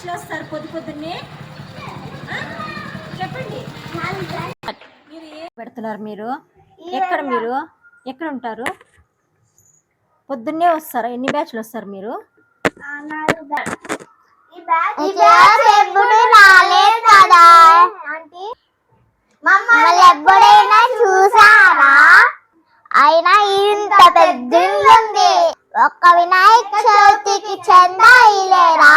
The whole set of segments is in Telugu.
బ్యాచ్ లో వస్తారు పొద్దున్నే చెప్పండి. మీరు ఏం పెడుతున్నారు? మీరు ఎక్కడ ఉంటారు? పొద్దున్నే వస్తారా? ఎన్ని బ్యాచ్లు వస్తారు మీరు? ఎప్పుడైనా చూసారా? అయినా ఇంత పెద్ద ఒక్క వినాయక చవితికి చందా ఇలేరా?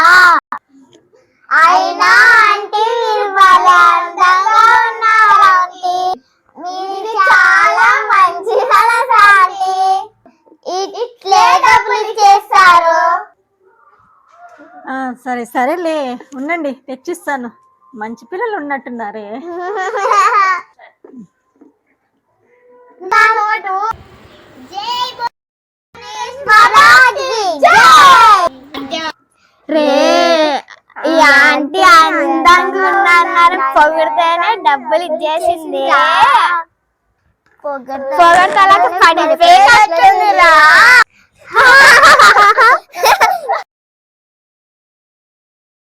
అయినా అంటే మీరు భలే అందంగా ఉన్నారండి. మీరు చాలా మంచి మనసాండి. ఇట్లే డబ్బులు ఇచ్చేస్తారు. సరేలే ఉండండి, తెచ్చిస్తాను. మంచి పిల్లలు ఉన్నట్టున్నారే. రే ఈ ఆంటీ అందంగా ఉన్నారు పొగిడితేనే డబ్బులు ఇచ్చేసింది. పొగడతలకు పడిపోయినట్టుందిరా.